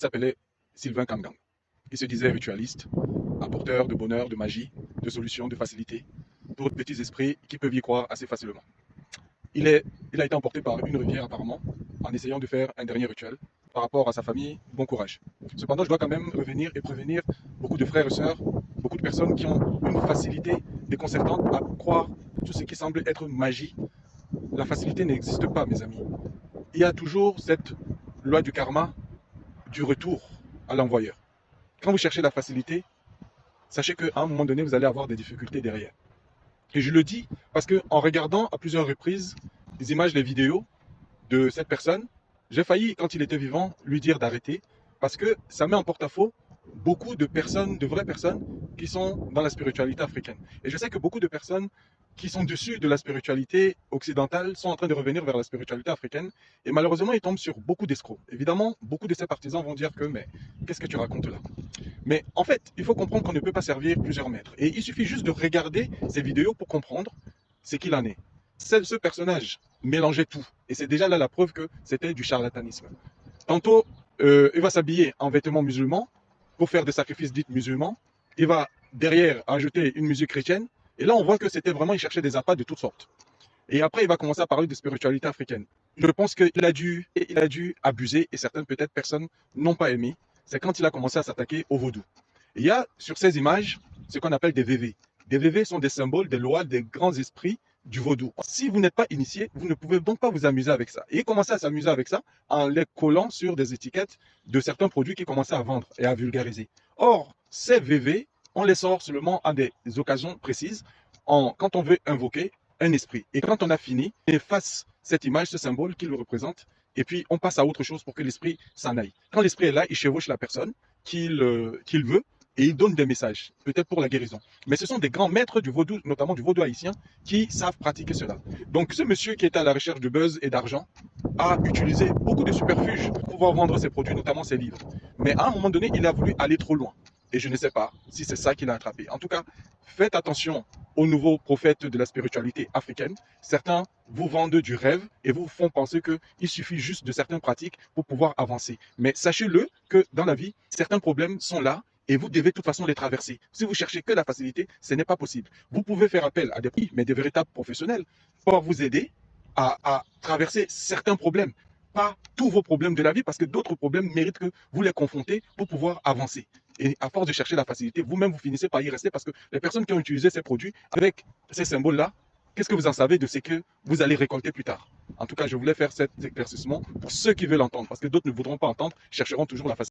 s'appelait Sylvain Kangang. Il se disait ritualiste, apporteur de bonheur, de magie, de solutions, de facilité, pour de petits esprits qui peuvent y croire assez facilement. Il a été emporté par une rivière apparemment, en essayant de faire un dernier rituel. Par rapport à sa famille, bon courage. Cependant, je dois quand même revenir et prévenir beaucoup de frères et sœurs, beaucoup de personnes qui ont une facilité déconcertante à croire tout ce qui semble être magie. La facilité n'existe pas, mes amis. Il y a toujours cette loi du karma, du retour à l'envoyeur. Quand vous cherchez la facilité, sachez qu'à un moment donné, vous allez avoir des difficultés derrière. Et je le dis parce qu'en regardant à plusieurs reprises les images, les vidéos de cette personne, j'ai failli, quand il était vivant, lui dire d'arrêter parce que ça met en porte-à-faux beaucoup de personnes, de vraies personnes qui sont dans la spiritualité africaine. Et je sais que beaucoup de personnes qui sont dessus de la spiritualité occidentale sont en train de revenir vers la spiritualité africaine. Et malheureusement, ils tombent sur beaucoup d'escrocs. Évidemment, beaucoup de ces partisans vont dire que, mais qu'est-ce que tu racontes là? Mais en fait, il faut comprendre qu'on ne peut pas servir plusieurs maîtres. Et il suffit juste de regarder ces vidéos pour comprendre ce qu'il en est. Ce personnage mélangeait tout. Et c'est déjà là la preuve que c'était du charlatanisme. Tantôt, il va s'habiller en vêtements musulmans pour faire des sacrifices dits musulmans. Il va derrière ajouter une musique chrétienne. Et là, on voit que c'était vraiment, il cherchait des appâts de toutes sortes. Et après, il va commencer à parler de spiritualité africaine. Je pense qu'il a dû abuser, et certaines peut-être personnes n'ont pas aimé. C'est quand il a commencé à s'attaquer au vaudou. Et il y a sur ces images ce qu'on appelle des VV. Des VV sont des symboles, des lois, des grands esprits du vaudou. Si vous n'êtes pas initié, vous ne pouvez donc pas vous amuser avec ça. Et il commençait à s'amuser avec ça en les collant sur des étiquettes de certains produits qu'il commençait à vendre et à vulgariser. Or, ces VV, on les sort seulement à des occasions précises, quand on veut invoquer un esprit. Et quand on a fini, on efface cette image, ce symbole qui le représente, et puis on passe à autre chose pour que l'esprit s'en aille. Quand l'esprit est là, il chevauche la personne qu'il veut, et il donne des messages, peut-être pour la guérison. Mais ce sont des grands maîtres du vaudou, notamment du vaudou haïtien, qui savent pratiquer cela. Donc ce monsieur qui était à la recherche de buzz et d'argent a utilisé beaucoup de superfuges pour pouvoir vendre ses produits, notamment ses livres. Mais à un moment donné, il a voulu aller trop loin. Et je ne sais pas si c'est ça qui l'a attrapé. En tout cas, faites attention aux nouveaux prophètes de la spiritualité africaine. Certains vous vendent du rêve et vous font penser qu'il suffit juste de certaines pratiques pour pouvoir avancer. Mais sachez-le que dans la vie, certains problèmes sont là et vous devez de toute façon les traverser. Si vous cherchez que la facilité, ce n'est pas possible. Vous pouvez faire appel à des véritables professionnels pour vous aider à traverser certains problèmes. Pas tous vos problèmes de la vie, parce que d'autres problèmes méritent que vous les confrontez pour pouvoir avancer. Et à force de chercher la facilité, vous-même, vous finissez par y rester parce que les personnes qui ont utilisé ces produits avec ces symboles-là, qu'est-ce que vous en savez de ce que vous allez récolter plus tard? En tout cas, je voulais faire cet éclaircissement pour ceux qui veulent entendre, parce que d'autres ne voudront pas entendre, chercheront toujours la facilité.